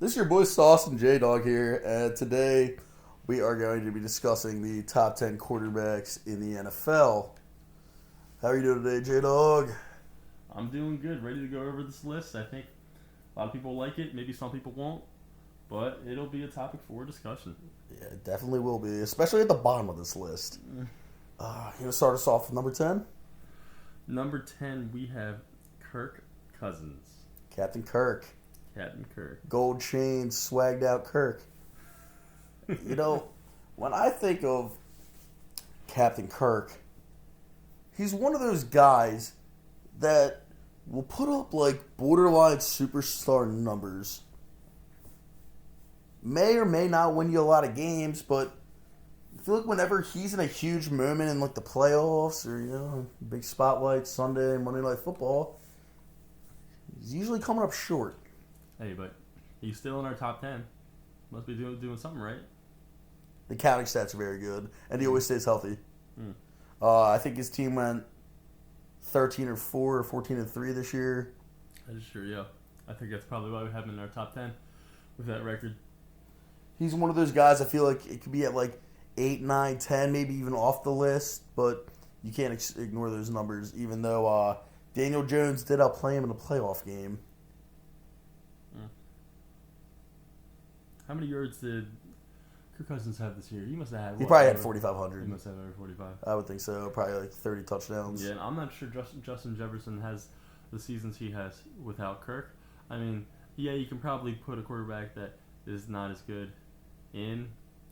This is your boy Sauce and J Dog here, and today we are going to be discussing the top 10 quarterbacks in the NFL. How are you doing today, J Dog? I'm doing good, ready to go over this list. I think a lot of people like it, maybe some people won't, but it'll be a topic for discussion. Yeah, it definitely will be, especially at the bottom of this list. You going to start us off with number 10? Number 10, we have Kirk Cousins. Captain Kirk. Captain Kirk. Gold chain, swagged out Kirk. You know, when I think of Captain Kirk, he's one of those guys that will put up like borderline superstar numbers. May or may not win you a lot of games, but I feel like whenever he's in a huge moment in like the playoffs or, big spotlight, Sunday, Monday Night Football, he's usually coming up short. Hey, but he's still in our top 10. Must be doing something right. The counting stats are very good, and he always stays healthy. Mm. I think his team went 13-4 or 14-3 this year. That is true, yeah. I think that's probably why we have him in our top 10 with that record. He's one of those guys I feel like it could be at like 8, 9, 10, maybe even off the list, but you can't ignore those numbers, even though Daniel Jones did outplay him in a playoff game. How many yards did Kirk Cousins have this year? He must have had. He probably had 4,500. He must have over 45. I would think so. Probably like 30 touchdowns. Yeah, and I'm not sure Justin Jefferson has the seasons he has without Kirk. I mean, yeah, you can probably put a quarterback that is not as good in,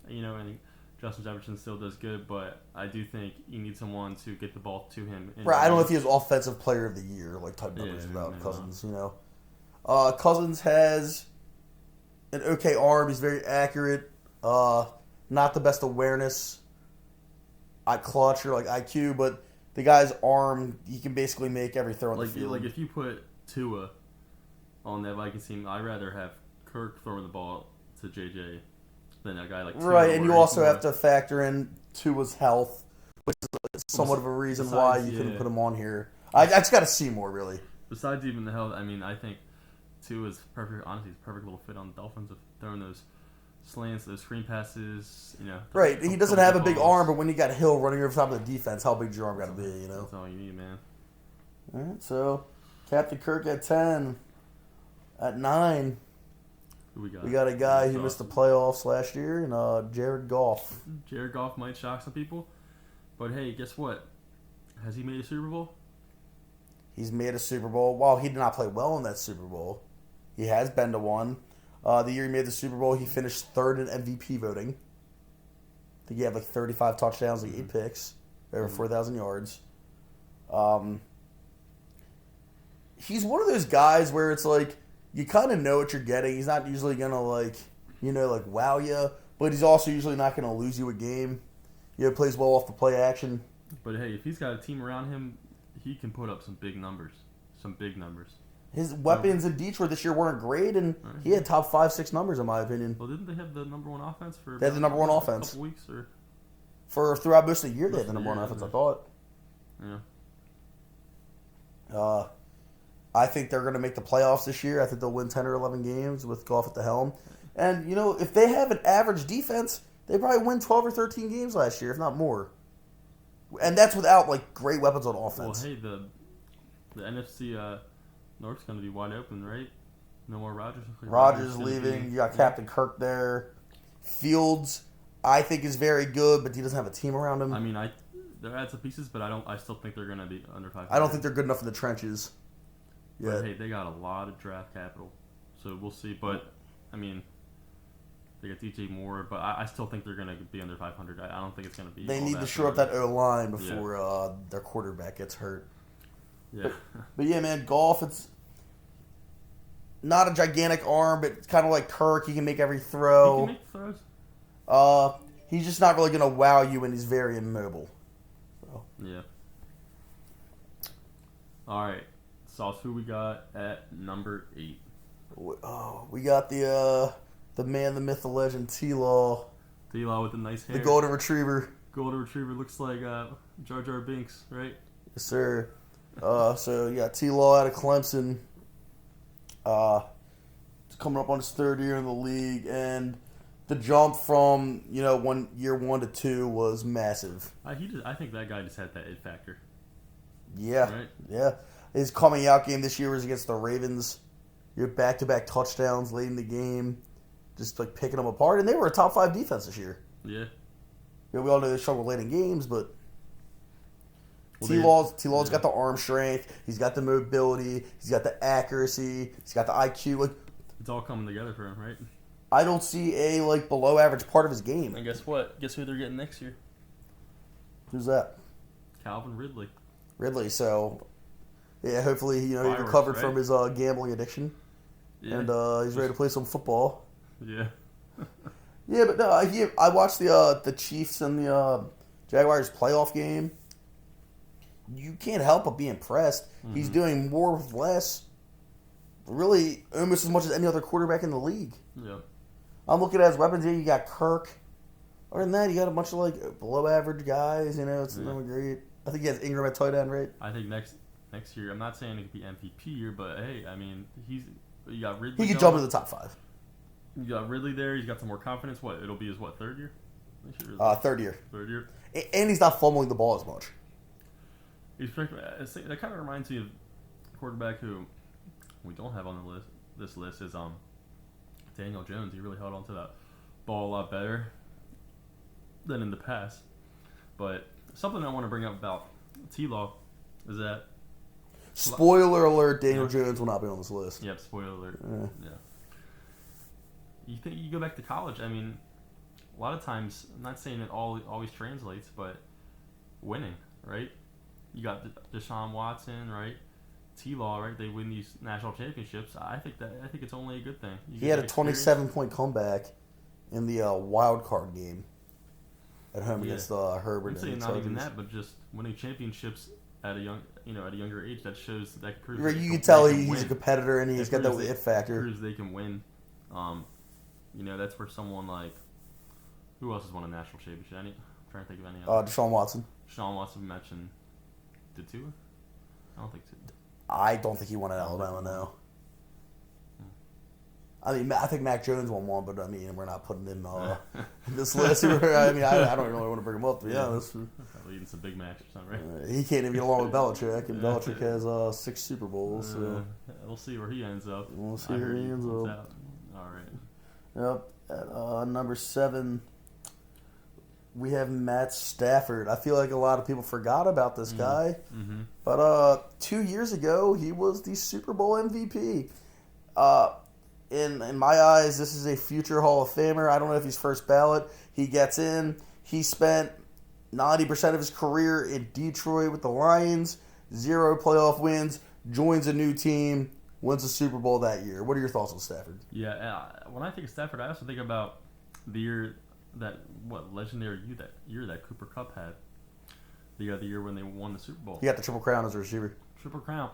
and Justin Jefferson still does good, but I do think you need someone to get the ball to him. Right, I don't know if he has Offensive Player of the Year, like type numbers without Cousins, Cousins has an okay arm. He's very accurate. Not the best awareness at clutch or like IQ, but the guy's arm, he can basically make every throw on the field. Like if you put Tua on that Vikings team, I'd rather have Kirk throwing the ball to JJ than a guy like Tua. Right, and you also have to factor in Tua's health, which is somewhat of a reason why you couldn't put him on here. I just got to see more, really. Besides even the health, I mean, I think Tua's perfect. Honestly, he's a perfect little fit on the Dolphins of throwing those slants, those screen passes. Right, he doesn't have a big arm, but when you got Hill running over top of the defense, how big's your arm got to be? That's all you need, man. All right, so Captain Kirk at 10. At 9, who we got a guy who missed the playoffs last year, and Jared Goff. Jared Goff might shock some people, but hey, guess what? Has he made a Super Bowl? He's made a Super Bowl. While he did not play well in that Super Bowl, he has been to one. The year he made the Super Bowl, he finished third in MVP voting. I think he had like 35 touchdowns, like 8 picks, over 4,000 yards. He's one of those guys where it's like, you kind of know what you're getting. He's not usually going to, wow you, but he's also usually not going to lose you a game. Plays well off the play action. But hey, if he's got a team around him, he can put up some big numbers. His weapons in Detroit this year weren't great, and he had top 5, 6 numbers, in my opinion. Well, didn't they have the number one offense for? They had the number one offense. A couple weeks, or for throughout most of the year, they had the number one offense. I thought. Yeah. I think they're going to make the playoffs this year. I think they'll win 10 or 11 games with Goff at the helm. And, if they have an average defense, they probably win 12 or 13 games last year, if not more. And that's without, great weapons on offense. Well, hey, the NFC North's going to be wide open, right? No more Rodgers. Rodgers leaving. You got Captain Kirk there. Fields, I think, is very good, but he doesn't have a team around him. I mean, they're at some pieces, but I still think they're going to be under 500. I don't think they're good enough in the trenches. But hey, they got a lot of draft capital, so we'll see. But I mean, they got DJ Moore, but I still think they're going to be under 500. I don't think it's going to be. They need to shore up that O-line before their quarterback gets hurt. Yeah. But yeah, man, Goff, it's not a gigantic arm, but it's kind of like Kirk. He can make every throw. He can make throws. He's just not really going to wow you, and he's very immobile. So. Yeah. All right. Sauce, who we got at number 8? We got the man, the myth, the legend, T-Law. T-Law with the nice hair. The golden retriever. Golden retriever looks like Jar Jar Binks, right? Yes, sir. So you got T-Law out of Clemson. coming up on his third year in the league, and the jump from year 1 to 2 was massive. I think that guy just had that it factor. Yeah, Right? yeah. His coming out game this year was against the Ravens. Your back-to-back touchdowns late in the game, just like picking them apart, and they were a top 5 defense this year. Yeah. We all know they struggle late in games, but Well, T-Law's got the arm strength, he's got the mobility, he's got the accuracy, he's got the IQ. Like, it's all coming together for him, right? I don't see a below average part of his game. And guess what? Guess who they're getting next year? Who's that? Calvin Ridley. Ridley. So, yeah, hopefully he Fireworks, recovered right? from his gambling addiction, Yeah. and he's ready to play some football. Yeah. Yeah, but no, I watched the Chiefs and the Jaguars playoff game. You can't help but be impressed. Mm-hmm. He's doing more with less, really almost as much as any other quarterback in the league. Yeah. I'm looking at his weapons here. You got Kirk. Other than that, you got a bunch of below average guys. It's not great. I think he has Ingram at tight end, right? I think next year, I'm not saying it could be MVP year, but hey, I mean, you got Ridley. He could going. jump to the top 5. You got Ridley there. He's got some more confidence. What? It'll be his third year? Third year. Third year. And he's not fumbling the ball as much. That kind of reminds me of a quarterback who we don't have on the list. This list is Daniel Jones. He really held on to that ball a lot better than in the past. But something I want to bring up about T-Law is that Spoiler alert: Daniel Jones will not be on this list. Yep, spoiler alert. Yeah. You think you go back to college? I mean, a lot of times, I'm not saying it always translates, but winning, right? You got Deshaun Watson, right? T-Law, right? They win these national championships. I think it's only a good thing. He had a 27-point comeback in the wild card game at home against Herbert. I'm saying and the not even Chargers. that, but just winning championships at a younger age. That shows that proves Right, that you they can tell they can he's win. a competitor and he's got that proves it factor. Proves they can win. That's where someone like who else has won a national championship? I'm trying to think of any other. Deshaun Watson. Deshaun Watson mentioned. Did Tua? I don't think Tua. I don't think he won at Alabama, no. I mean, I think Mac Jones won one, but I mean, we're not putting him in this list. I mean, I don't really want to bring him up, to be honest. Probably eating some Big Macs or something, right? He can't even get along with Belichick, and Belichick has 6 Super Bowls. So We'll see where he ends up. we'll see I where heard he ends comes up. out. All right. Yep. At number 7, we have Matt Stafford. I feel like a lot of people forgot about this guy, but 2 years ago he was the Super Bowl MVP. In my eyes, this is a future Hall of Famer. I don't know if he's first ballot. He gets in. He spent 90% of his career in Detroit with the Lions. 0 playoff wins. Joins a new team. Wins the Super Bowl that year. What are your thoughts on Stafford? Yeah, when I think of Stafford, I also think about the year legendary year that Cooper Kupp had. The year when they won the Super Bowl. He got the Triple Crown as a receiver. Triple Crown.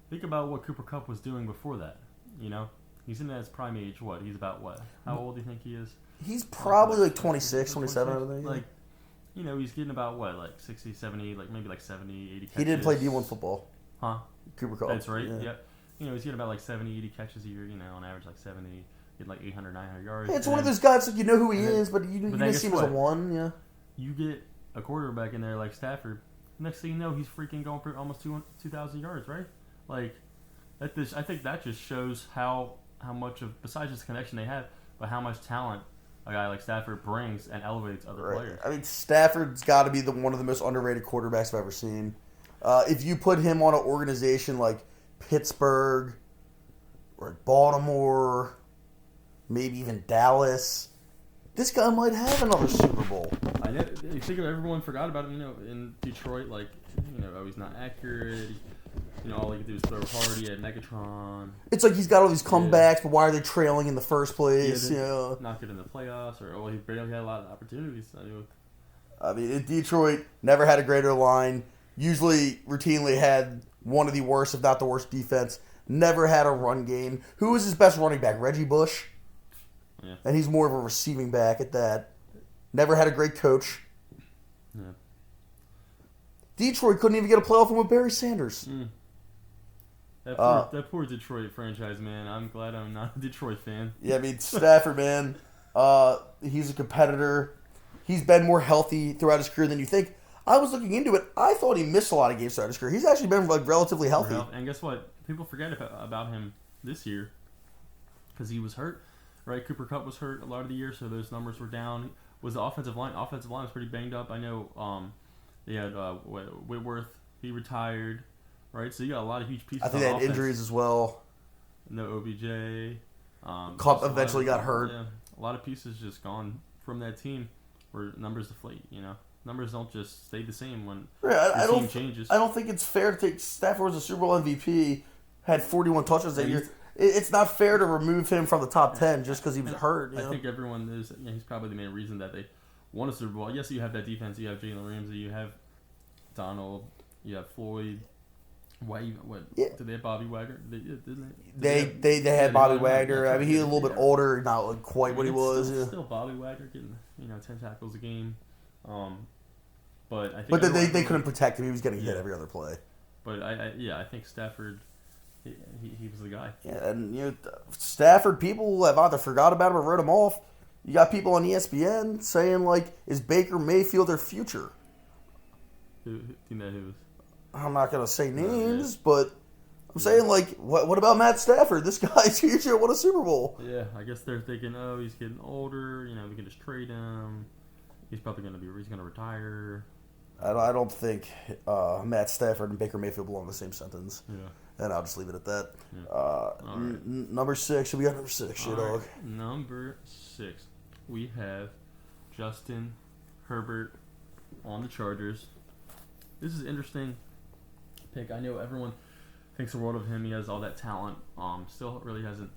Think about what Cooper Kupp was doing before that. He's in his prime age. What? He's about what? How old do you think he is? He's probably like 26, 27, I think. Like, he's getting about what? Like 60, 70, maybe 70, 80 catches. He didn't play D1 football. Huh? Cooper Kupp. That's right. Yeah. He's getting about 70, 80 catches a year, on average 70, get 800, 900 yards. Yeah, it's one of those guys you know who he is, but you then didn't see him as a guess 1, yeah. You get a quarterback in there like Stafford, next thing you know, he's freaking going for almost 2,000 yards, right? I think that just shows how much of, besides just the connection they have, but how much talent a guy like Stafford brings and elevates other players. I mean, Stafford's got to be one of the most underrated quarterbacks I've ever seen. If you put him on an organization like Pittsburgh or Baltimore, maybe even Dallas, this guy might have another Super Bowl. I know. You think everyone forgot about him, in Detroit, he's not accurate. All he could do is throw hard. He had Megatron. It's like he's got all these comebacks, but why are they trailing in the first place? Not get in the playoffs, or he barely had a lot of opportunities. I mean, in Detroit, never had a greater line. Usually, routinely had one of the worst, if not the worst, defense. Never had a run game. Who was his best running back? Reggie Bush? Yeah. And he's more of a receiving back at that. Never had a great coach. Yeah. Detroit couldn't even get a playoff win with Barry Sanders. That poor Detroit franchise, man. I'm glad I'm not a Detroit fan. Yeah, I mean Stafford, man. He's a competitor. He's been more healthy throughout his career than you think. I was looking into it. I thought he missed a lot of games throughout his career. He's actually been like relatively healthy. And guess what? People forget about him this year because he was hurt. Right, Cooper Kupp was hurt a lot of the year, so those numbers were down. Was the offensive line? Offensive line was pretty banged up. I know. They had Whitworth. He retired. Right, so you got a lot of huge pieces. I think they had injuries as well. No OBJ. Kupp eventually got hurt. Yeah, a lot of pieces just gone from that team where numbers deflate. Numbers don't just stay the same when the team changes. I don't think it's fair to take Stafford as a Super Bowl MVP, had 41 touchdowns that year. It's not fair to remove him from the top 10 just because he was hurt. I think everyone is. He's probably the main reason that they won a Super Bowl. Yes, you have that defense. You have Jalen Ramsey. You have Donald. You have Floyd. What did they have Bobby Wagner? They had Bobby Wagner. I mean, he's a little bit older, not like quite what he was. Still Bobby Wagner getting 10 tackles a game. But I think they couldn't protect him. He was getting hit every other play. But I think Stafford, he was the guy. Yeah, and Stafford, people have either forgot about him or wrote him off. You got people on ESPN saying like, is Baker Mayfield their future? Who I'm not gonna say names, but I'm saying like, what about Matt Stafford? This guy's future won a Super Bowl. Yeah, I guess they're thinking, oh, he's getting older. We can just trade him. He's probably he's gonna retire. I don't think Matt Stafford and Baker Mayfield belong in the same sentence. Yeah. And I'll just leave it at that. Yeah. Number 6. We got number 6, dog. Right. Number 6. We have Justin Herbert on the Chargers. This is interesting pick. I know everyone thinks the world of him. He has all that talent. Still really hasn't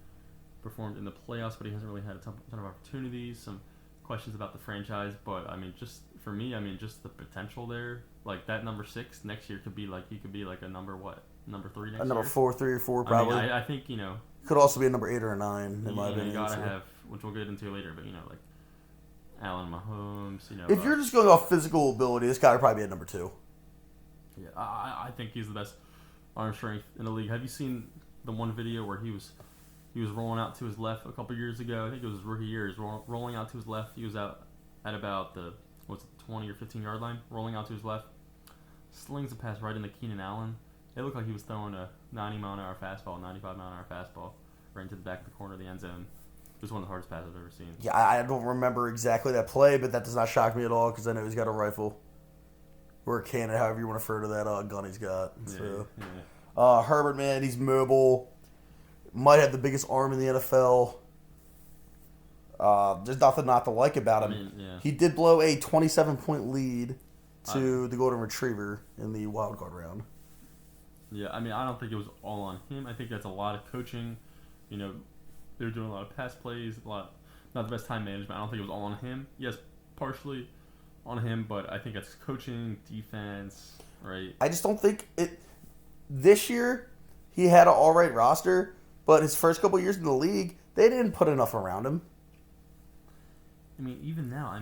performed in the playoffs, but he hasn't really had a ton of opportunities. Some questions about the franchise, but I mean, just for me, just the potential there. Like that number 6 next year could be like he could be like a number 3 next year. Number 4, 3 or 4 probably. I think could also be a number 8 or a 9 in my opinion. You gotta have, which we'll get into later, but like Allen Mahomes. If you're just going off physical ability, this guy would probably be at number 2. Yeah, I think he's the best arm strength in the league. Have you seen the one video where he was rolling out to his left a couple years ago? I think it was his rookie year. He was rolling out to his left. He was out at about the 20 or 15 yard line, rolling out to his left, slings a pass right into Keenan Allen. It looked like he was throwing a 90 mile an hour fastball, 95 mile an hour fastball, right into the back of the corner of the end zone. It was one of the hardest passes I've ever seen. Yeah, I don't remember exactly that play, but that does not shock me at all because I know he's got a rifle. Or a cannon, however you want to refer to that gun he's got. So. Yeah. Herbert, man, he's mobile. Might have the biggest arm in the NFL. There's nothing not to like about him. He did blow a 27-point lead to the Golden Retriever in the wild card round. Yeah, I don't think it was all on him. I think that's a lot of coaching. They're doing a lot of pass plays, not the best time management. I don't think it was all on him. Yes, partially on him, but I think it's coaching, defense, right? I just don't think it. This year, he had an all right roster, but his first couple years in the league, they didn't put enough around him. Even now,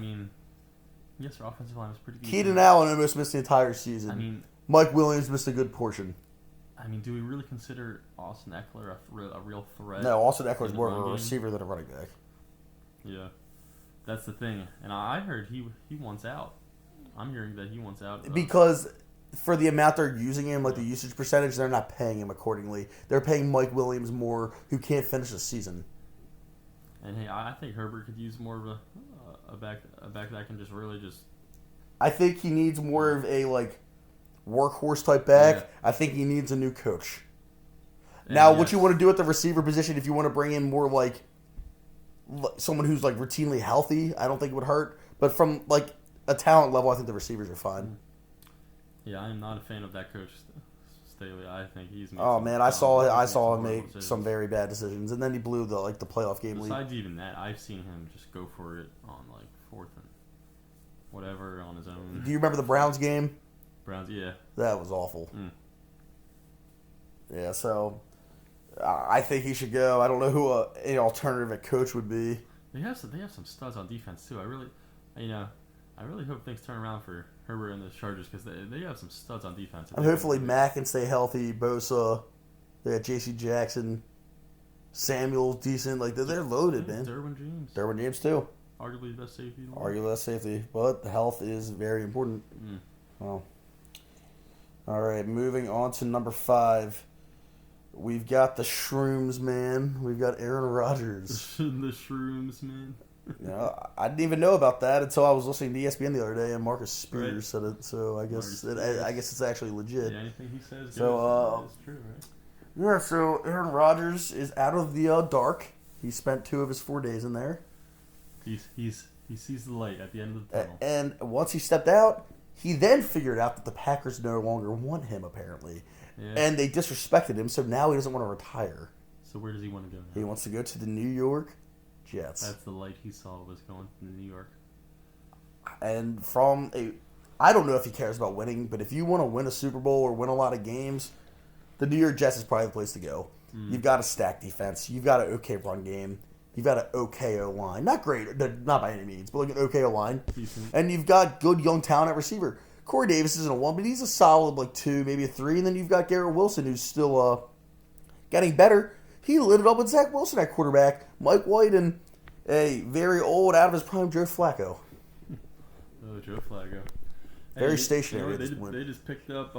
yes, their offensive line was pretty good. Keenan Allen almost missed the entire season. Mike Williams missed a good portion. Do we really consider Austin Eckler a real threat? No, Austin Eckler is more of a receiver than a running back. Yeah. That's the thing. And I heard he wants out. I'm hearing that he wants out. Because for the amount they're using him, like the usage percentage, they're not paying him accordingly. They're paying Mike Williams more, who can't finish the season. And hey, I think Herbert could use more of a back that can just really just. I think he needs more of a workhorse type back. Yeah. I think he needs a new coach. Now, what you want to do at the receiver position, if you want to bring in more someone who's routinely healthy, I don't think it would hurt. But from a talent level, I think the receivers are fine. Yeah, I'm not a fan of that coach Staley. I think he's. I saw him make some very bad decisions, and then he blew the playoff game lead. Besides even that, I've seen him just go for it on 4th and whatever on his own. Do you remember the Browns game? Browns, yeah. That was awful. Yeah, so I think he should go. I don't know who an alternative at coach would be. They have some studs on defense too. I really hope things turn around for Herbert and the Chargers because they have some studs on defense. And hopefully Mack can stay healthy. Bosa. They got J.C. Jackson, Samuel's decent. Like they're loaded, man. Derwin James too. Arguably the best safety. Arguably the best safety, but the health is very important. Well, all right. Moving on to number 5. We've got the Shrooms, man. We've got Aaron Rodgers. The Shrooms, man. I didn't even know about that until I was listening to ESPN the other day, and Marcus Spears said it. So I guess it's actually legit. Yeah, anything he says is true, right? Yeah. So Aaron Rodgers is out of the dark. He spent 2 of his 4 days in there. He sees the light at the end of the tunnel. And once he stepped out, he then figured out that the Packers no longer want him, apparently. Yeah. And they disrespected him, so now he doesn't want to retire. So where does he want to go now? He wants to go to the New York Jets. That's the light he saw was going to New York. And I don't know if he cares about winning, but if you want to win a Super Bowl or win a lot of games, the New York Jets is probably the place to go. You've got a stacked defense. You've got an okay run game. You've got an okay O-line. Not great, not by any means, but like an okay O-line. And you've got good young talent at receiver. Corey Davis isn't a 1, but he's a solid 2, maybe a 3. And then you've got Garrett Wilson, who's still getting better. He lit it up with Zach Wilson at quarterback, Mike White, and a very old, out of his prime, Joe Flacco. Oh, Joe Flacco. Very stationary. They just picked up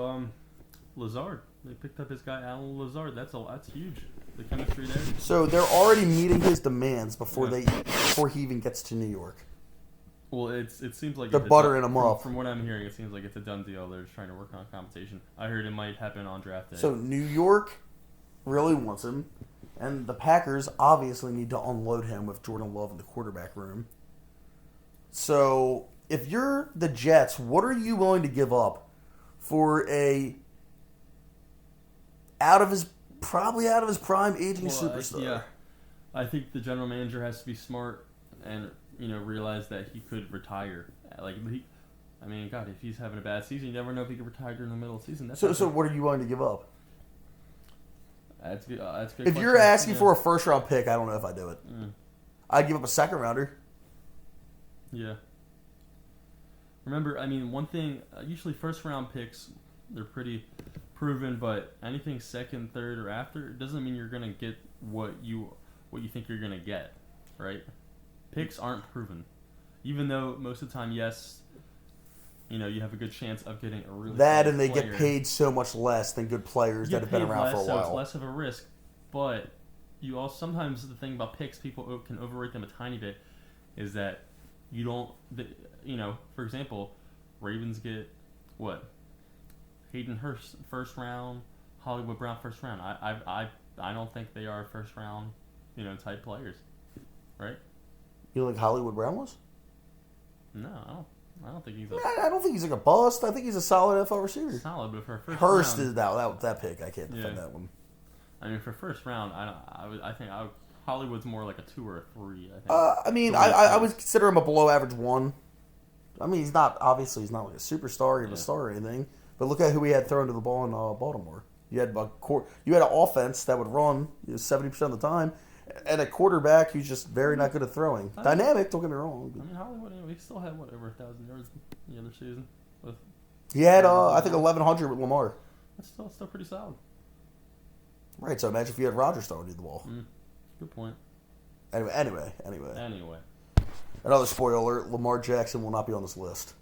Lazard. They picked up his guy, Alan Lazard. That's huge. The chemistry there. So they're already meeting his demands before he even gets to New York. Well, it seems like they're buttering him up. From what I'm hearing, it seems like it's a done deal. They're just trying to work on compensation. I heard it might happen on draft day. So New York really wants him, and the Packers obviously need to unload him with Jordan Love in the quarterback room. So if you're the Jets, what are you willing to give up for probably out of his prime aging superstar? Yeah, I think the general manager has to be smart and realize that he could retire. God, if he's having a bad season, you never know if he could retire during the middle of the season. So what are you willing to give up? That's good. If you're asking for a first-round pick, I don't know if I do it. I'd give up a second-rounder. Yeah. Remember, one thing, usually first-round picks, they're pretty proven, but anything second, third, or after, it doesn't mean you're going to get what you think you're going to get, right? Picks aren't proven. Even though most of the time, yes, you have a good chance of getting a really that, and they get paid so much less than good players that have been around for a while. So it's less of a risk, but you also sometimes the thing about picks, people can overrate them a tiny bit, is that you don't, for example, Ravens get what? Hayden Hurst first round, Hollywood Brown first round. I don't think they are first round, type players, right? You think Hollywood Brown was? No, I don't think he's. I don't think he's like a bust. I think he's a solid NFL receiver. Solid, but for first Hurst round, is that pick. I can't defend that one. For first round, I think Hollywood's more like a 2 or a 3. I think. I would consider him a below average 1. He's not like a superstar, even a star or anything. But look at who he had throwing to the ball in Baltimore. You had an offense that would run 70% of the time, and a quarterback who's just very not good at throwing. Dynamic, don't get me wrong. Hollywood, he still had over 1,000 yards the other season. He had, I think, 1,100 with Lamar. That's still pretty solid. Right. So imagine if you had Rodgers throwing you the ball. Good point. Anyway. Another spoiler alert: Lamar Jackson will not be on this list,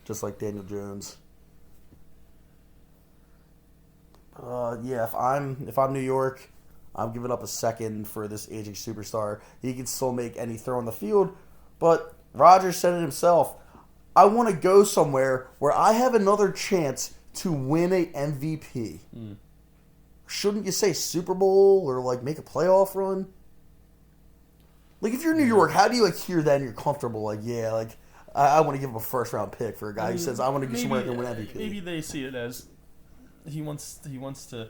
just like Daniel Jones. If I'm New York, I'm giving up a second for this aging superstar. He can still make any throw on the field, but Rodgers said it himself. I want to go somewhere where I have another chance to win a MVP. Shouldn't you say Super Bowl or make a playoff run? If you're New York, how do you hear that and you're comfortable? I want to give him a first round pick for a guy who says I want to go somewhere and win MVP. Maybe they see it as he wants to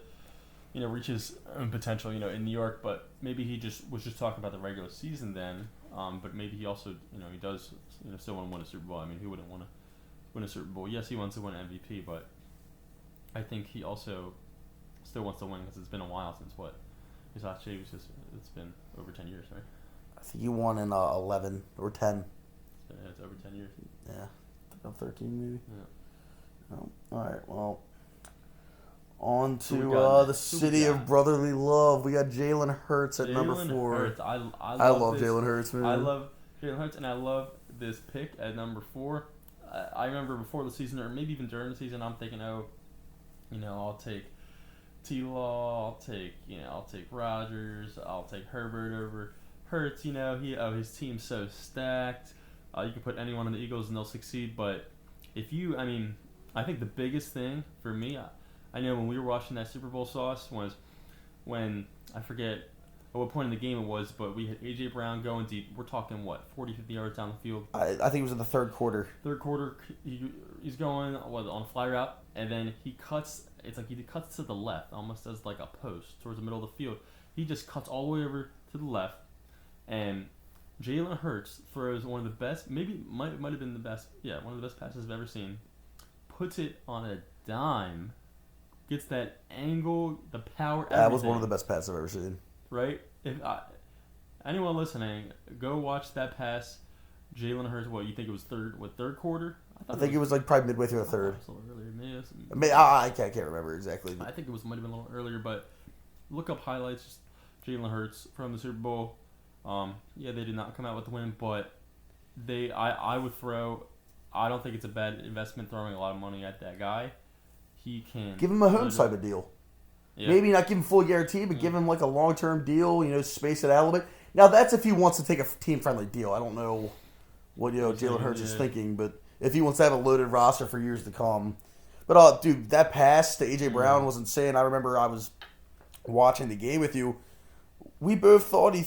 reach his own potential in New York, but maybe he was just talking about the regular season then. But maybe he also he does still want to win a Super Bowl. Who wouldn't want to win a Super Bowl? Yes, he wants to win MVP, but I think he also still wants to win because it's been a while since his last year it's been over 10 years, right? I think he won in 11 or 10. It's over 10 years. Yeah, 13 maybe. Yeah. Oh, all right. Well, On Who we to got the next? Who we city got? of brotherly love. We got Jalen Hurts at number Jalen 4. Hurts. I love this. Jalen Hurts, man. I love Jalen Hurts, and I love this pick at number 4. I remember before the season, or maybe even during the season, I'm thinking, I'll take T-Law, I'll take Rodgers, I'll take Herbert over Hurts. His team's so stacked. You can put anyone in the Eagles and they'll succeed. But I think the biggest thing for me, I know when we were watching that Super Bowl sauce was when, I forget at what point in the game it was, but we had A.J. Brown going deep. We're talking, 40, 50 yards down the field. I think it was in the third quarter. Third quarter, he's going on a fly route, and then he cuts. It's like he cuts to the left, almost as like a post towards the middle of the field. He just cuts all the way over to the left, and Jalen Hurts throws one of the best, maybe might have been the best, one of the best passes I've ever seen. Puts it on a dime, gets that angle, the power. That was one of the best passes I've ever seen. Right? If anyone listening, go watch that pass. Jalen Hurts. What you think it was third quarter? I think it was like probably midway through the third. A little earlier. I can't remember exactly. I think it might have been a little earlier, but look up highlights. Just Jalen Hurts from the Super Bowl. They did not come out with the win, but I would throw. I don't think it's a bad investment throwing a lot of money at that guy. He can give him a home type of deal. Yeah. Maybe not give him full guarantee, but give him like a long-term deal. Space it out a little bit. Now that's if he wants to take a team-friendly deal. I don't know what Jalen Hurts is thinking, but if he wants to have a loaded roster for years to come. But dude, that pass to A.J. Brown was insane. I remember I was watching the game with you. We both thought he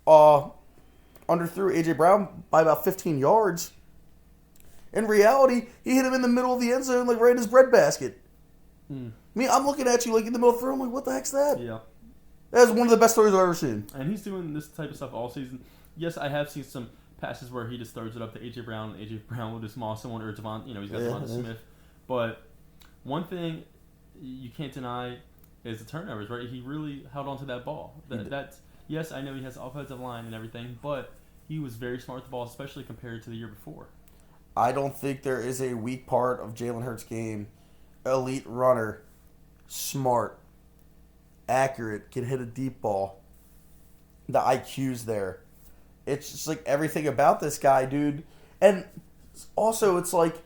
underthrew A.J. Brown by about 15 yards. In reality, he hit him in the middle of the end zone, like right in his breadbasket. I'm looking at you like in the middle of the throw. I'm like, what the heck's that? Yeah. That's one of the best throws I've ever seen. And he's doing this type of stuff all season. Yes, I have seen some passes where he just throws it up to A.J. Brown, and A.J. Brown will just maul someone, or Devon, he's got Devonta Smith. But one thing you can't deny is the turnovers, right? He really held on to that ball. Yes, I know he has offensive line and everything, but he was very smart with the ball, especially compared to the year before. I don't think there is a weak part of Jalen Hurts' game. Elite runner, smart, accurate, can hit a deep ball. The IQ's there. It's just like everything about this guy, dude. And also, it's like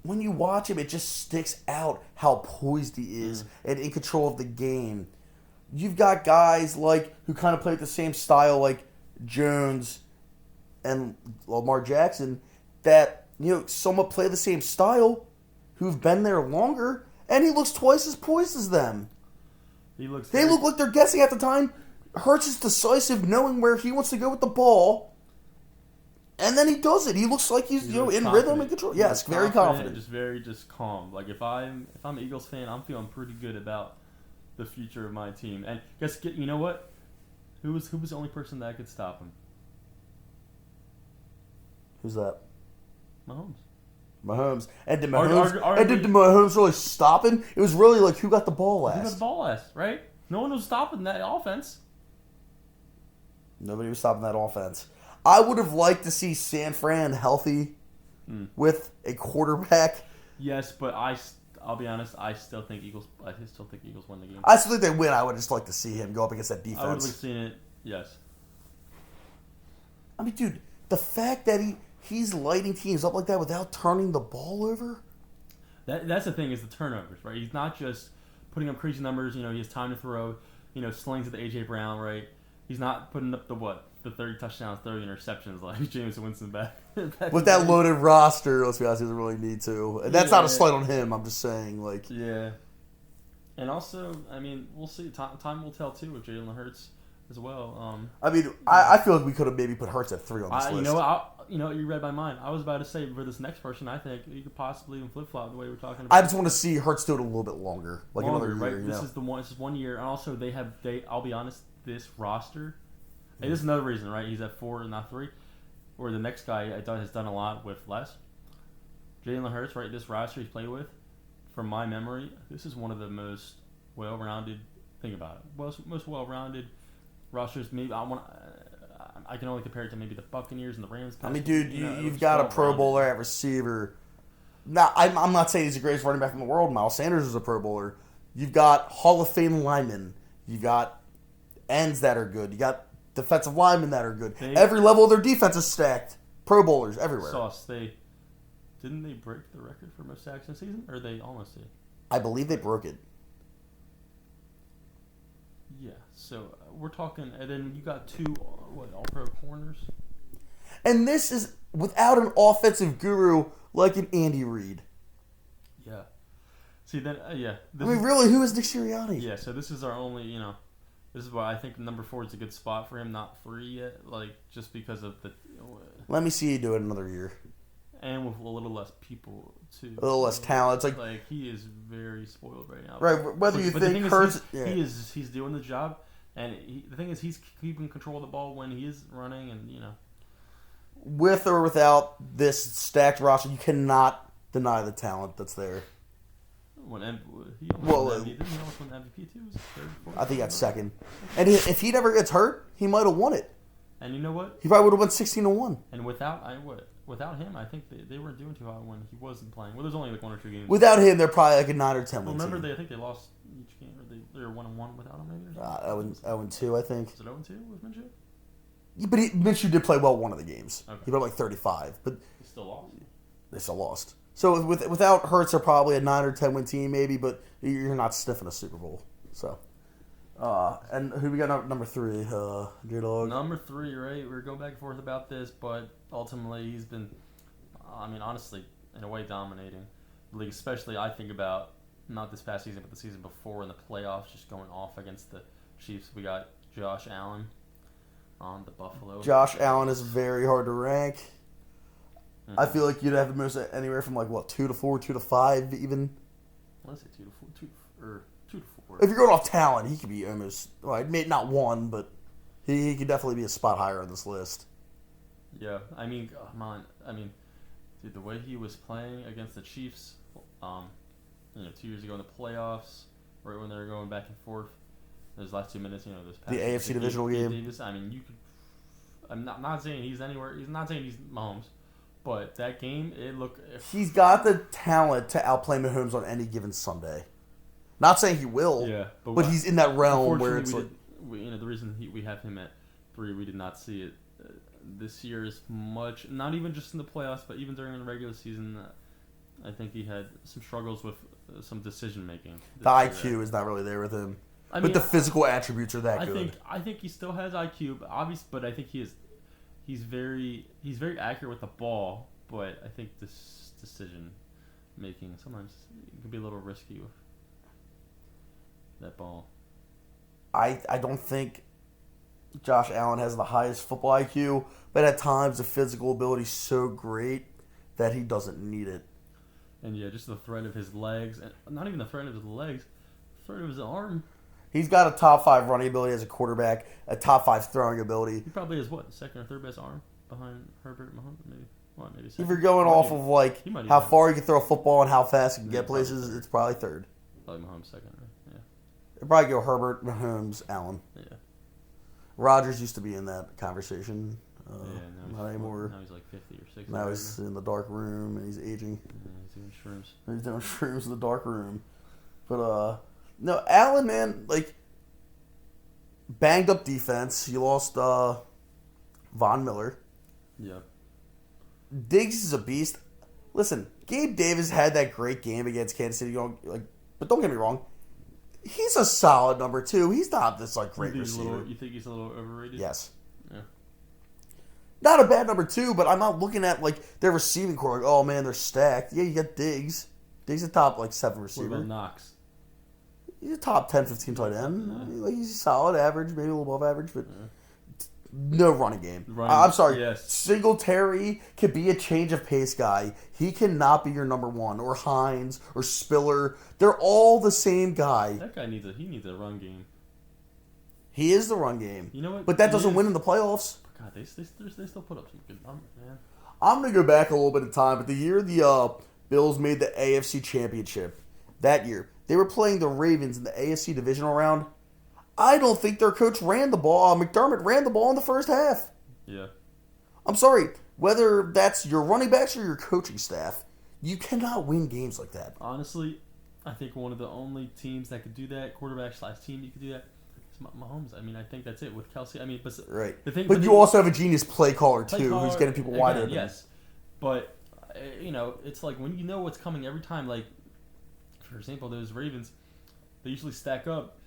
when you watch him, it just sticks out how poised he is and in control of the game. You've got guys like who kind of play the same style, like Jones and Lamar Jackson, that somewhat play the same style, who've been there longer, and he looks twice as poised as them. They look like they're guessing at the time. Hurts is decisive, knowing where he wants to go with the ball, and then he does it. He looks like he's in rhythm and control. Yes, very confident, just calm. Like if I'm an Eagles fan, I'm feeling pretty good about the future of my team. And you know what? Who was the only person that could stop him? Who's that? Mahomes. And did Mahomes really stop him? It was really like who got the ball last. Who got the ball last, right? No one was stopping that offense. Nobody was stopping that offense. I would have liked to see San Fran healthy with a quarterback. Yes, but I'll be honest. I still think Eagles win the game. I still think they win. I would just like to see him go up against that defense. I would have seen it. Yes. I mean, dude, the fact that he's lighting teams up like that without turning the ball over. That's the thing, is the turnovers, right? He's not just putting up crazy numbers. He has time to throw. Slings at the A.J. Brown, right? He's not putting up the 30 touchdowns, 30 interceptions like James Winston back with that loaded roster. Let's be honest, he doesn't really need to. And that's not a slight on him. I'm just saying, like. Yeah. And also, we'll see. Time will tell too with Jalen Hurts as well. I feel like we could have maybe put Hurts at 3 on this list. You read my mind. I was about to say for this next person, I think you could possibly even flip flop the way we're talking about. I just want to see Hurts do it a little bit longer, another year. Right? This is 1 year, and also I'll be honest, this roster. And this is another reason, right? He's at 4 and not 3, or the next guy has done a lot with less. Jalen Hurts, right? This roster he's played with, from my memory, this is one of the most well-rounded. Think about it, most well-rounded rosters. Maybe I can only compare it to maybe the Buccaneers and the Rams. Dude, you've got a Pro Bowler at receiver. Now, I'm not saying he's the greatest running back in the world. Miles Sanders is a Pro Bowler. You've got Hall of Fame linemen. You've got ends that are good. You got defensive linemen that are good. Every level of their defense is stacked. Pro bowlers everywhere. Didn't they break the record for most sacks in a season? Or they almost did? I believe they broke it. Yeah, so we're talking, and then you got 2 all-pro corners? And this is without an offensive guru like an Andy Reid. Yeah. See, then, yeah. Really, who is Nick Sirianni? Yeah, so this is our only, this is why I think number 4 is a good spot for him, not 3 yet, just because of the... Let me see you do it another year. And with a little less people, too. A little less talent. It's he is very spoiled right now. Right, whether you think Hurts... He's doing the job, and the thing is, he's keeping control of the ball when he is running, and, With or without this stacked roster, you cannot deny the talent that's there. Didn't he almost win MVP too? Was it third, fourth? I think that's second. And if he never gets hurt, he might have won it. And you know what? He probably would have won 16-1. And without him, I think they weren't doing too hot when he wasn't playing. Well, there's only 1 or 2 games. Without him, they're probably like a 9 or 10 well, win remember, team. I think they lost each game, or they were 1-1 without him, maybe. 0-2, I think. Was it 0-2 with Minshew? Yeah, but Minshew did play well one of the games. Okay. He put like 35, but He still lost. They still lost. So without Hurts, they're probably a 9 or 10 win team, maybe, but you're not sniffing a Super Bowl. So, and who we got number 3? J-Dog. Number 3, right? We're going back and forth about this, but ultimately he's been, honestly, in a way, dominating the league. Especially, I think about not this past season, but the season before in the playoffs, just going off against the Chiefs. We got Josh Allen on the Buffalo. Josh Allen is very hard to rank. I feel like you'd have the most anywhere from 2 to 4, 2 to 5 even. Let's say 2 to 4, 2 to 4. If you're going off talent, he could be almost maybe not 1, but he could definitely be a spot higher on this list. Yeah, come on. Dude, the way he was playing against the Chiefs, 2 years ago in the playoffs, right when they were going back and forth, those last 2 minutes, those the AFC divisional game. Davis, you could. I'm not saying he's anywhere. He's not saying he's Mahomes. But that game, it looked... He's got the talent to outplay Mahomes on any given Sunday. Not saying he will, but he's in that realm where it's the reason we have him at 3, we did not see it this year as much. Not even just in the playoffs, but even during the regular season, I think he had some struggles with some decision making. The IQ is not really there with him, but the physical attributes are that good. I think he still has IQ, but I think he's very accurate with the ball, but I think this decision making sometimes it can be a little risky with that ball. I don't think Josh Allen has the highest football IQ, but at times the physical ability is so great that he doesn't need it. And just the threat of his legs, and not even the threat of his legs, the threat of his arm. He's got a top 5 running ability as a quarterback, a top 5 throwing ability. He probably has the second or third best arm behind Herbert Mahomes, maybe. Well, maybe second. If you're going off of how far you can throw a football and how fast you can get places, it's probably third. Probably Mahomes second, right? Yeah. It'd probably go Herbert, Mahomes, Allen. Yeah. Rodgers used to be in that conversation. Not anymore. Now he's like 50 or 60. Now he's in the dark room and he's aging. Yeah, he's doing shrooms. He's doing shrooms in the dark room. But, no, Allen, man, banged up defense. You lost Von Miller. Yeah. Diggs is a beast. Listen, Gabe Davis had that great game against Kansas City. But don't get me wrong, he's a solid number 2. He's not this great receiver. You think he's a little overrated? Yes. Yeah. Not a bad number 2, but I'm not looking at their receiving core. Oh man, they're stacked. Yeah, you got Diggs. Diggs is a top 7 receiver. What about Knox? He's a top 10, 15 tight end. He's solid, average, maybe a little above average, but no running game. I'm sorry. Yes. Singletary could be a change of pace guy. He cannot be your number 1. Or Hines or Spiller. They're all the same guy. That guy needs a run game. He is the run game. You know what? But that doesn't win in the playoffs. God, they still put up some good numbers, man. I'm going to go back a little bit of time, but the year the Bills made the AFC Championship, that year, they were playing the Ravens in the AFC divisional round. I don't think their coach ran the ball. McDermott ran the ball in the first half. Yeah. I'm sorry. Whether that's your running backs or your coaching staff, you cannot win games like that. Honestly, I think one of the only teams that could do that, quarterback / team you could do that, is Mahomes. I mean, I think that's it with Kelsey. I mean, but Right. the thing, But you also have a genius play caller, play too, who's caller, getting people wide again, open. Yes, but it's like when you know what's coming every time. Like, for example, those Ravens, they usually stack up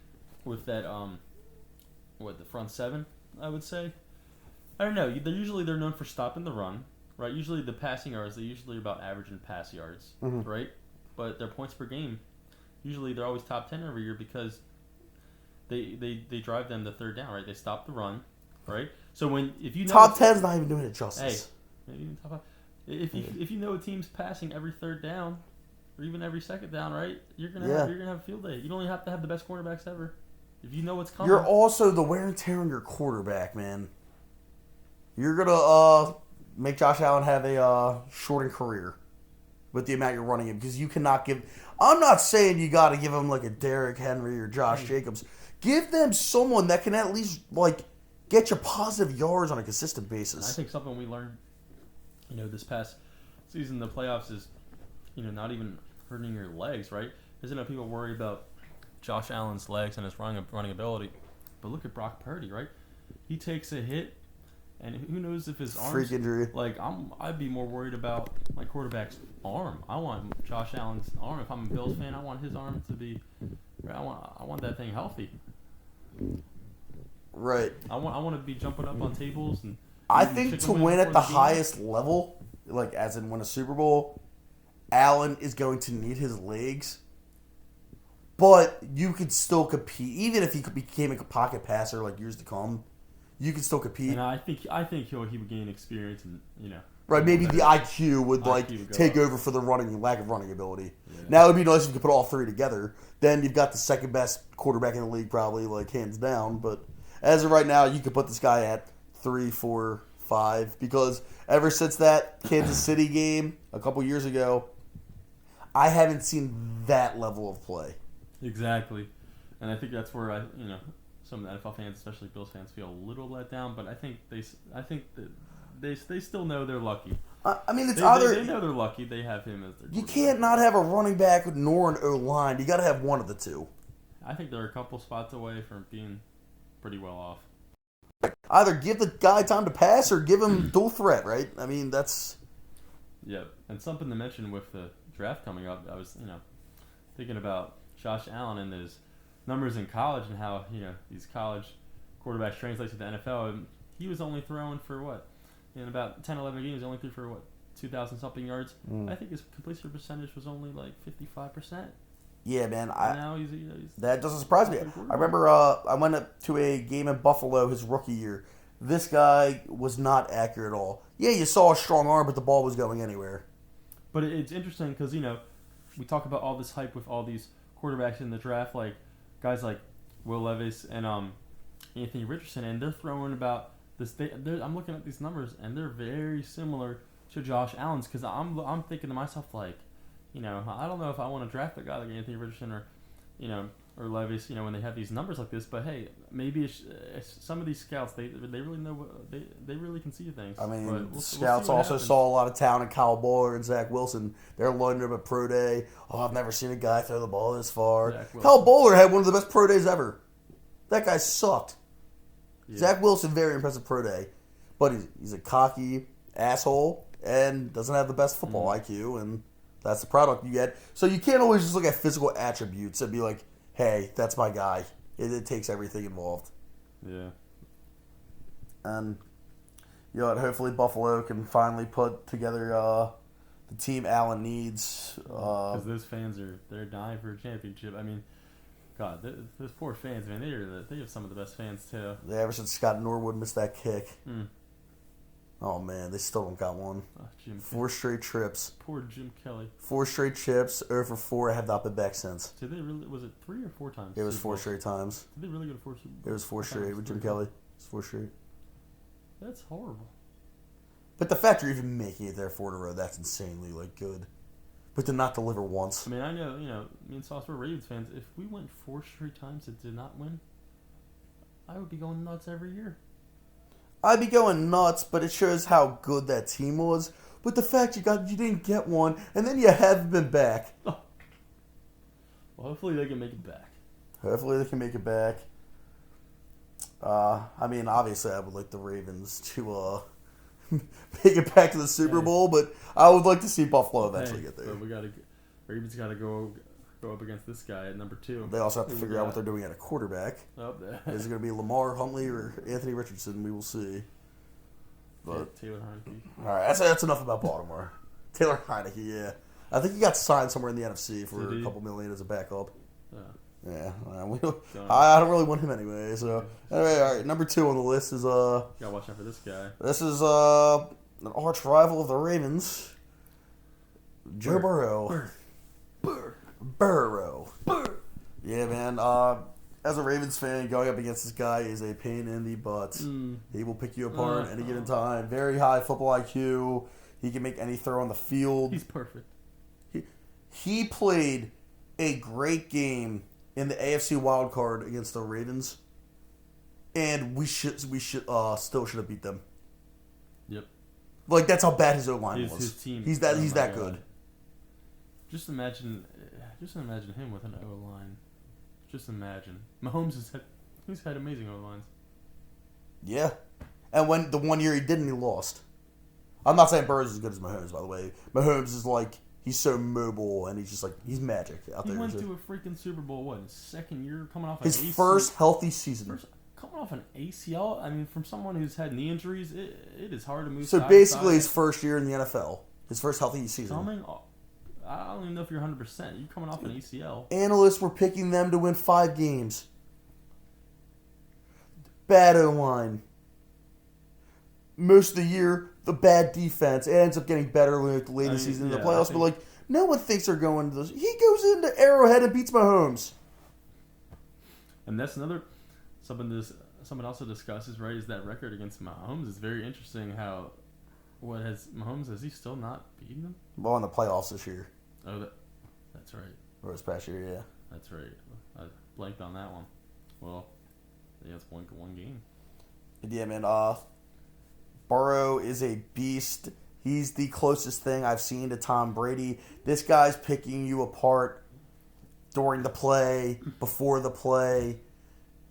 with that the front seven, I would say. I don't know. They're known for stopping the run, right? Usually the passing yards, they usually are about average in pass yards, right? But their points per game, usually they're always top 10 every year because they drive them to third down, right? They stop the run, right? So if you know top 10's not even doing it justice. Hey, maybe even top 5. If you know a team's passing every third down or even every second down, right? You're gonna have a field day. You don't only have to have the best quarterbacks ever. If you know what's coming, you're also the wear and tear on your quarterback, man. You're gonna make Josh Allen have a shortened career with the amount you're running him because you cannot give. I'm not saying you got to give him like a Derrick Henry or Josh Jacobs. Give them someone that can at least get you positive yards on a consistent basis. And I think something we learned, this past season, the playoffs is, not even hurting your legs, right? Isn't people worry about Josh Allen's legs and his running ability? But look at Brock Purdy, right? He takes a hit. And who knows if his arm freak injury? I'd be more worried about my quarterback's arm. I want Josh Allen's arm. If I'm a Bills fan, I want his arm to be. I want that thing healthy. Right. I want to be jumping up on tables and. I think to win at the highest level, as in win a Super Bowl, Allen is going to need his legs. But you could still compete, even if he became a pocket passer years to come. You can still compete. And I think he would gain experience and Right, maybe the IQ would take over for the lack of running ability. Yeah. Now it'd be nice if you could put all three together. Then you've got the second best quarterback in the league, probably hands down. But as of right now, you could put this guy at 3, 4, 5 because ever since that Kansas City game a couple years ago, I haven't seen that level of play. Exactly, and I think that's where some of the NFL fans, especially Bills fans, feel a little let down. But I think they still know they're lucky. I mean, they know they're lucky. They have him as their. You can't not have a running back nor an O-line. You got to have one of the two. I think they're a couple spots away from being pretty well off. Either give the guy time to pass or give him dual threat, right? I mean, that's. Yeah, and something to mention with the draft coming up, I was thinking about Josh Allen and his numbers in college and how these college quarterbacks translate to the NFL. And he was only throwing for in about 10, 11 games, he only threw for 2,000 something yards. I think his completion percentage was only 55%. Yeah, man. Now he's that doesn't surprise me. I remember I went up to a game in Buffalo his rookie year. This guy was not accurate at all. Yeah, you saw a strong arm, but the ball was going anywhere. But it's interesting because we talk about all this hype with all these quarterbacks in the draft, guys like Will Levis and Anthony Richardson, and they're throwing about this. I'm looking at these numbers, and they're very similar to Josh Allen's. Because I'm thinking to myself I don't know if I want to draft a guy like Anthony Richardson or Levis, when they have these numbers like this. But hey, maybe it's some of these scouts they really know they really can see things. I mean, scouts also saw a lot of talent in Kyle Boller and Zach Wilson. They're lining up at pro day. Oh, I've never seen a guy throw the ball this far. Kyle Boller had one of the best pro days ever. That guy sucked. Yeah. Zach Wilson, very impressive pro day, but he's a cocky asshole and doesn't have the best football IQ, and that's the product you get. So you can't always just look at physical attributes and be like, hey, that's my guy. It takes everything involved. Yeah. And, hopefully Buffalo can finally put together the team Allen needs. Because those fans they're dying for a championship. I mean, God, those poor fans, man, they have some of the best fans, too. Yeah, ever since Scott Norwood missed that kick. Oh, man, they still don't got one. 4 straight trips. Poor Jim Kelly. 4 straight trips. 0 for 4. Have not been back since. Did they really? Was it 3 or 4 times? It was 4 straight times. Did they really go to 4 Super Bowls? It was 4 straight with Jim Kelly. It was 4 straight. That's horrible. But the fact you're even making it there 4 in a row, that's insanely good. But to not deliver once. I mean, I know, me and Sauce were Ravens fans. If we went 4 straight times and did not win, I would be going nuts every year. I'd be going nuts, but it shows how good that team was. But the fact you didn't get one, and then you haven't been back. Well, hopefully they can make it back. Hopefully they can make it back. I mean, obviously, I would like the Ravens to make it back to the Super Bowl, but I would like to see Buffalo eventually get there. But Ravens got to go up against this guy at number 2. They also have to figure out what they're doing at a quarterback. Is it going to be Lamar, Huntley, or Anthony Richardson? We will see. But Taylor Heineke. All right, that's enough about Baltimore. Taylor Heineke, yeah. I think he got signed somewhere in the NFC for a couple million as a backup. Yeah, I don't really want him anyway. So anyway, all right. Number 2 on the list is gotta watch out for this guy. This is an arch rival of the Ravens, Joe Burrow. Burrow. Yeah, man. As a Ravens fan, going up against this guy is a pain in the butt. He will pick you apart at any given time. Very high football IQ. He can make any throw on the field. He's perfect. He played a great game in the AFC wild card against the Ravens, and we still should have beat them. Yep. Like, that's how bad his O-line was. His team. He's that good. Just imagine him with an O-line. Just imagine. Mahomes he's had amazing O-lines. Yeah. And when the one year he didn't, he lost. I'm not saying Burrow's as good as Mahomes, by the way. Mahomes is like, he's so mobile, and he's magic out there. He went to a freaking Super Bowl, his second year, coming off his first healthy season. Coming off an ACL, I mean, from someone who's had knee injuries, it is hard to move. So basically, his first year in the NFL, his first healthy season. I don't even know if you're 100%. You're coming off an ACL. Analysts were picking them to win 5 games. Bad O-line. Most of the year, the bad defense. It ends up getting better late in the season in the playoffs. But, like, no one thinks they're going to those. He goes into Arrowhead and beats Mahomes. And that's someone else to discuss is that record against Mahomes is very interesting. Mahomes, has he still not beaten them? Well, in the playoffs this year. Oh, that's right. Or this past year, yeah. That's right. I blanked on that one. Well, yeah, it's one game. Yeah, man. Burrow is a beast. He's the closest thing I've seen to Tom Brady. This guy's picking you apart during the play, before the play.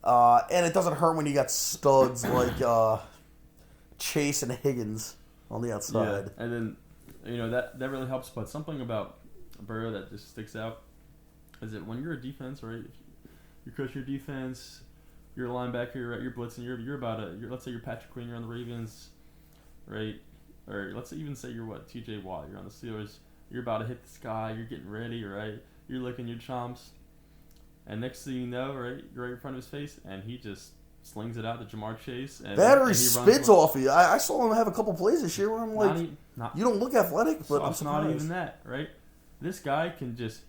And it doesn't hurt when you got studs like Chase and Higgins on the outside. Yeah, and then, that really helps. But something about Burrow that just sticks out is that when you're a defense, right? You're coaching your defense, you're a linebacker, you're blitzing, let's say you're Patrick Queen, you're on the Ravens, right? Or let's even say you're TJ Watt, you're on the Steelers, you're about to hit this guy, you're getting ready, right? You're licking your chomps, and next thing you know, right, you're right in front of his face, and he just slings it out to Jamar Chase. And Battery spits off you. I saw him have a couple plays this year where I'm like, you don't look athletic, but I'm surprised. Not even that, right? This guy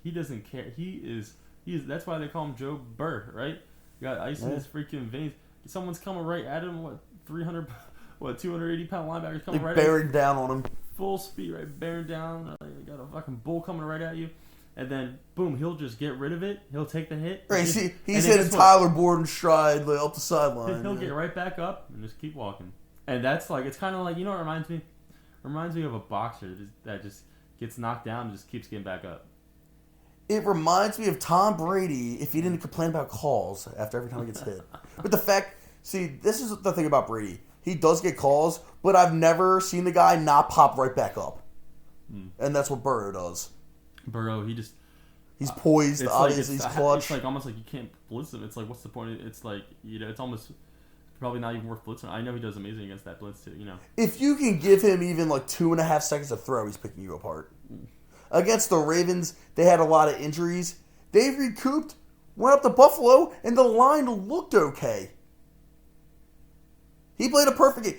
he doesn't care. He is, that's why they call him Joe Burr, right? You got ice in his freaking veins. Someone's coming right at him, 280-pound linebackers coming right at him. Bearing down on him. Full speed, right? Bearing down. You got a fucking bull coming right at you. And then, boom, he'll just get rid of it. He'll take the hit. Right, he's hitting Tyler Boyd stride up the sideline. He'll get right back up and just keep walking. And that's it's kind of like, you know what it reminds me? It reminds me of a boxer that just gets knocked down and just keeps getting back up. It reminds me of Tom Brady if he didn't complain about calls after every time he gets hit. But this is the thing about Brady. He does get calls, but I've never seen the guy not pop right back up. And that's what Burrow does. Burrow, he's poised, obviously he's clutch. It's like almost like you can't blitz him. It's like, what's the point? It's like, it's almost probably not even worth blitzing. I know he does amazing against that blitz too, If you can give him even 2.5 seconds to throw, he's picking you apart. Against the Ravens, they had a lot of injuries. They recouped, went up to Buffalo, and the line looked okay. He played a perfect game.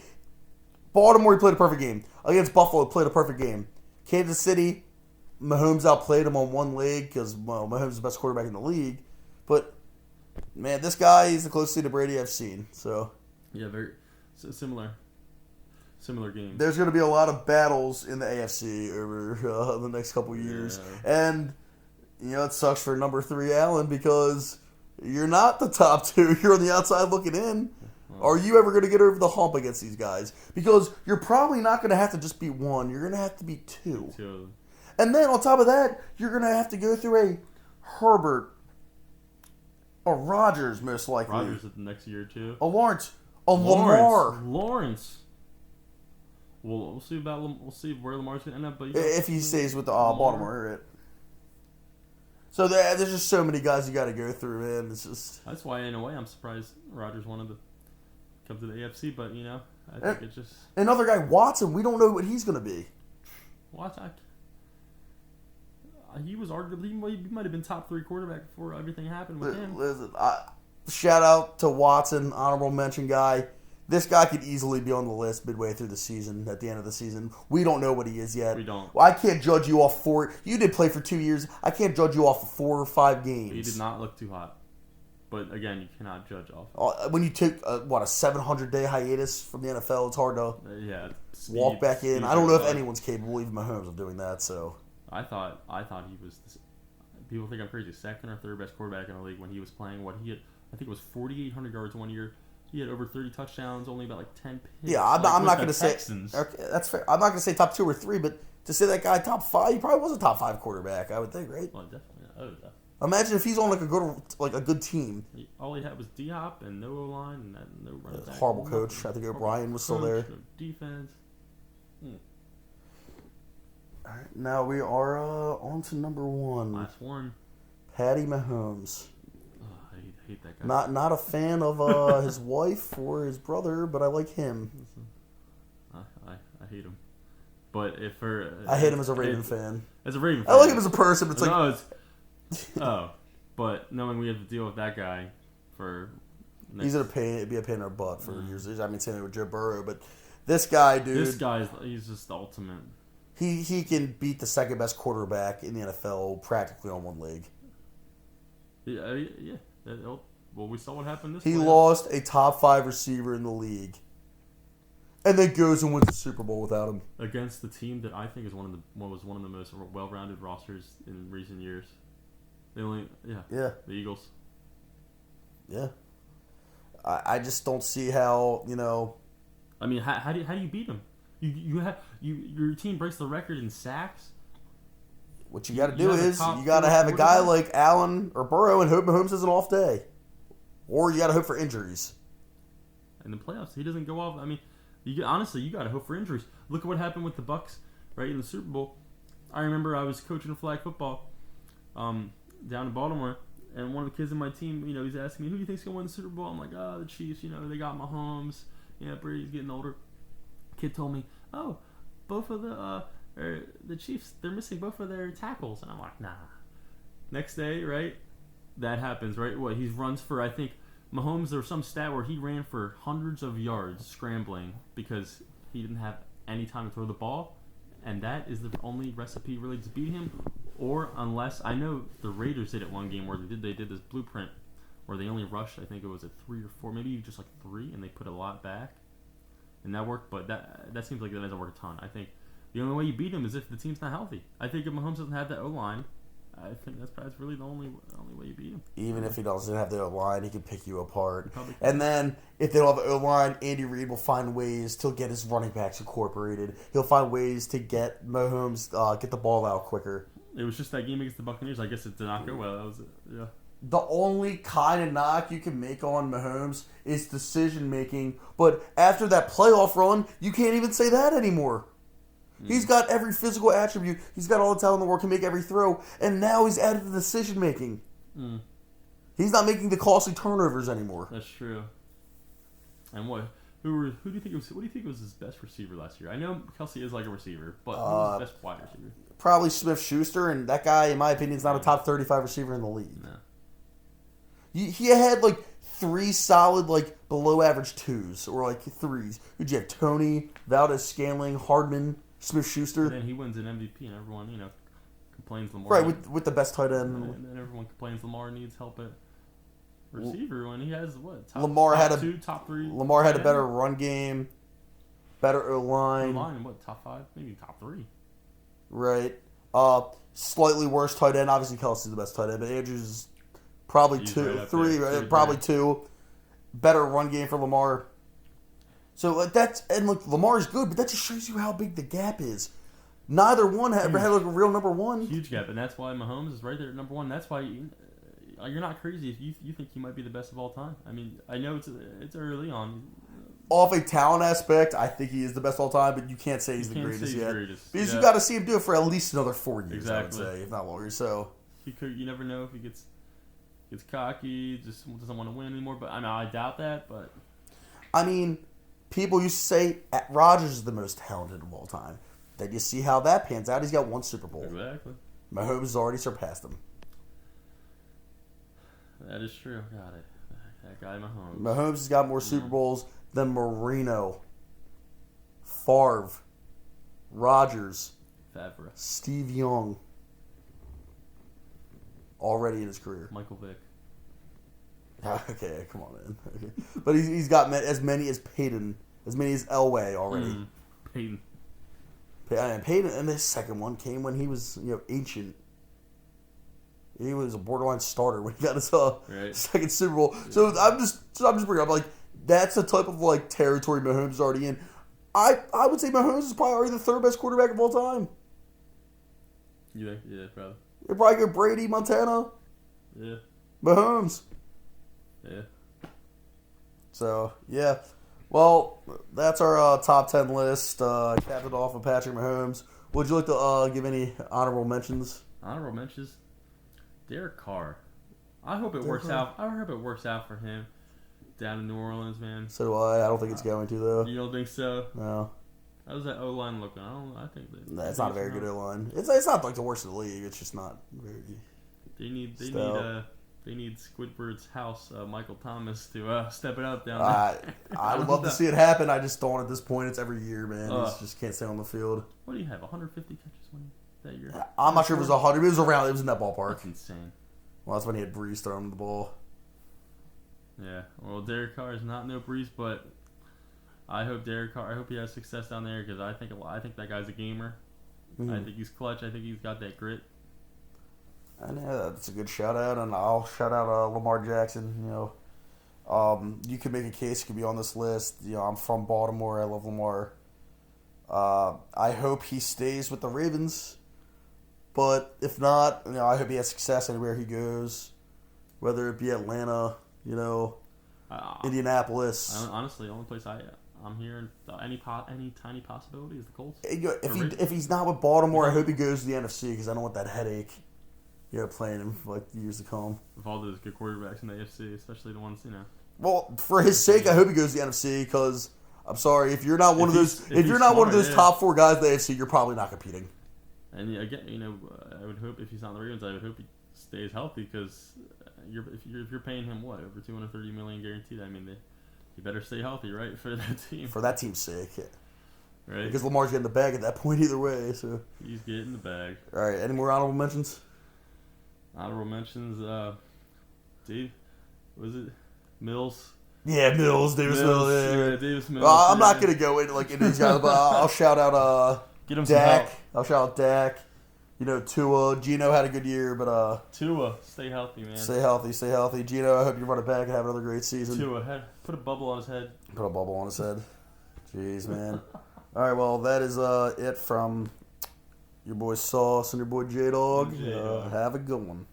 Baltimore, he played a perfect game. Against Buffalo, played a perfect game. Kansas City, Mahomes outplayed him on one leg because Mahomes is the best quarterback in the league. But, man, this guy is the closest thing to Brady I've seen. So yeah, very similar game. There's going to be a lot of battles in the AFC over the next couple years. Yeah. And, it sucks for number 3 Allen because you're not the top 2. You're on the outside looking in. Are you ever going to get over the hump against these guys? Because you're probably not going to have to just beat 1. You're going to have to beat 2. And then on top of that, you're going to have to go through a Herbert, a Rodgers most likely, Rodgers at the next year too. a Lawrence, a Lamar. Lawrence. We'll see we'll see where Lamar's gonna end up, but If he stays with the Baltimore, right? So there's just so many guys you got to go through, man. It's just that's why, in a way, I'm surprised Rodgers wanted to come to the AFC, but I think it's just another guy, Watson. We don't know what he's gonna be. Watson. He was arguably he might have been top 3 quarterback before everything happened with him. Listen, shout out to Watson, honorable mention guy. This guy could easily be on the list midway through the season, at the end of the season. We don't know what he is yet. We don't. Well, I can't judge you off 4. You did play for 2 years. I can't judge you off of 4 or 5 games. He did not look too hot. But again, you cannot judge off. When you take, a 700-day hiatus from the NFL, it's hard to walk back in. I don't know if anyone's capable, even Mahomes, of doing that. So I thought he was. People think I'm crazy. Second or third best quarterback in the league when he was playing. What he had, I think it was 4,800 yards one year. He had over 30 touchdowns, only about 10 picks. Yeah, I'm not going to say. Okay, that's fair. I'm not going to say top 2 or 3, but to say that guy top 5, he probably was a top 5 quarterback. I would think, right? Well, definitely. Oh, yeah. Imagine if he's on a good team. All he had was D-Hop and no O-line and no running back. Horrible coach. I think O'Brien was still there. No defense. All right, now we are on to number 1. Last one. Patty Mahomes. Oh, I hate that guy. Not a fan of his wife or his brother, but I like him. I hate him. But I hate him as a Raven fan. As a Raven fan. I like him as a person, but it's but knowing we have to deal with that guy for he's gonna be a pain in our butt for years. I mean, same with Joe Burrow, but this guy, dude, he's just the ultimate. He can beat the second best quarterback in the NFL practically on one leg. Yeah. Well, we saw what happened this. He lost a top 5 receiver in the league, and then goes and wins the Super Bowl without him against the team that I think is one of the most well-rounded rosters in recent years. The Eagles. Yeah, I just don't see how I mean, how do you beat them? Your team breaks the record in sacks. What you got to do is you got to have a guy like Allen or Burrow and hope Mahomes has an off day, or you got to hope for injuries. In the playoffs, he doesn't go off. I mean, honestly, you got to hope for injuries. Look at what happened with the Bucs, right in the Super Bowl. I remember I was coaching flag football, down in Baltimore, and one of the kids in my team, he's asking me, who do you think's gonna win the Super Bowl? I'm like, the Chiefs. They got Mahomes. Brady's getting older. Kid told me, both of the Chiefs, they're missing both of their tackles, and I'm like, nah. Next day, right? That happens, right? What he runs for? I think Mahomes. There was some stat where he ran for hundreds of yards scrambling because he didn't have any time to throw the ball, and that is the only recipe really to beat him. Or unless I know the Raiders did it one game where they did this blueprint where they only rushed. I think it was 3 or 4, maybe just like 3, and they put a lot back, and that worked. But that seems like that doesn't work a ton. I think the only way you beat him is if the team's not healthy. I think if Mahomes doesn't have that O-line, I think that's really the only way you beat him. Even if he doesn't have the O-line, he can pick you apart. And then if they don't have the O-line, Andy Reid will find ways to get his running backs incorporated. He'll find ways to get Mahomes get the ball out quicker. It was just that game against the Buccaneers. I guess it did not go well. That was it. Yeah. The only kind of knock you can make on Mahomes is decision making. But after that playoff run, you can't even say that anymore. He's got every physical attribute. He's got all the talent in the world, can make every throw, and now he's added the decision making. He's not making the costly turnovers anymore. That's true. And what do you think was his best receiver last year? I know Kelsey is like a receiver, but who was his best wide receiver? Probably Smith-Schuster, and that guy, in my opinion, is not a top 35 receiver in the league. No. He had like 3 solid, like below average 2s or like 3s. Who'd you have? Tony, Valdez-Scantling, Hardman, Smith-Schuster. And then he wins an MVP, and everyone complains Lamar. Right, with the best tight end. And then everyone complains Lamar needs help at receiver when he has what? Top 3. Lamar had a better run game, better O-line. O-line, what? Top 5, maybe top 3. Right. Slightly worse tight end. Obviously, Kelsey's the best tight end, but Andrews probably 2, 3, right? Probably 2. Better run game for Lamar. So Lamar's good, but that just shows you how big the gap is. Neither one ever had like a real number one. Huge gap, and that's why Mahomes is right there at number one. That's why you're not crazy if you think he might be the best of all time. I mean, I know it's early on. Off a talent aspect, I think he is the best of all time, but you can't say he's the greatest yet. Because you got to see him do it for at least another 4 years, exactly. I would say, if not longer. So you never know if he gets cocky, just doesn't want to win anymore. But I doubt that. But I mean, people used to say Rodgers is the most talented of all time. Then you see how that pans out. He's got 1 Super Bowl. Exactly. Mahomes has already surpassed him. That is true. Got it. That guy Mahomes. Mahomes has got more Super Bowls than Marino, Favre, Rodgers, Steve Young. Already in his career. Michael Vick. Okay, come on, man. Okay. But he's got as many as Peyton, as many as Elway already. Peyton. Peyton, and this second one came when he was, ancient. He was a borderline starter when he got his second Super Bowl. So I'm just bringing up like that's the type of like territory Mahomes is already in. I would say Mahomes is probably already the 3rd best quarterback of all time. You think? Yeah, probably. You'd probably go Brady, Montana. Yeah. Mahomes. Yeah. So yeah. Well, that's our top 10 list. Capped it off with Patrick Mahomes. Would you like to give any honorable mentions? Honorable mentions? Derek Carr. I hope it works out. I hope it works out for him down in New Orleans, man. So do I. I don't think it's going to though. You don't think so? No. How's that O-line looking? I think that. It's not a very good O-line. It's not like the worst in the league. It's just not very. They need Squidward's house, Michael Thomas, to step it up down there. I would love to see it happen. I just don't at this point. It's every year, man. He just can't stay on the field. What do you have? 150 catches that year? I'm not sure if it was 100. It was around. It was in that ballpark. That's insane. Well, that's when he had Breeze throwing the ball. Yeah. Well, Derek Carr is not no Breeze, but I hope Derek Carr. I hope he has success down there because I think that guy's a gamer. I think he's clutch. I think he's got that grit. And that's a good shout out, and I'll shout out Lamar Jackson. You could make a case he could be on this list. I'm from Baltimore. I love Lamar. I hope he stays with the Ravens, but if not, I hope he has success anywhere he goes, whether it be Atlanta, Indianapolis. Honestly, the only place I'm hearing any tiny possibility is the Colts. If he's not with Baltimore, I hope he goes to the NFC because I don't want that headache. Playing him for like years to come. With all those good quarterbacks in the AFC, especially the ones, Well, for his sake, I hope he goes to the NFC because I'm sorry if you're not one of those top 4 guys in the AFC, you're probably not competing. And again, I would hope if he's not in the Ravens, I would hope he stays healthy because if you're paying him over $230 million guaranteed, I mean, you better stay healthy, right, for that team. For that team's sake, yeah. Right. Because Lamar's getting the bag at that point either way. So he's getting the bag. All right. Any more honorable mentions? Honorable mentions, Dave, was it Mills? Yeah, Davis Mills. Yeah, Davis Mills. I'm not gonna go into these guys, but I'll shout out get him Dak. I'll shout out Dak. Tua. Gino had a good year, but Tua, stay healthy, man. Stay healthy. Gino, I hope you run it back and have another great season. Tua, put a bubble on his head. Put a bubble on his head. Jeez, man. All right, well, that is it from your boy Sauce and your boy J-Dog. Have a good one.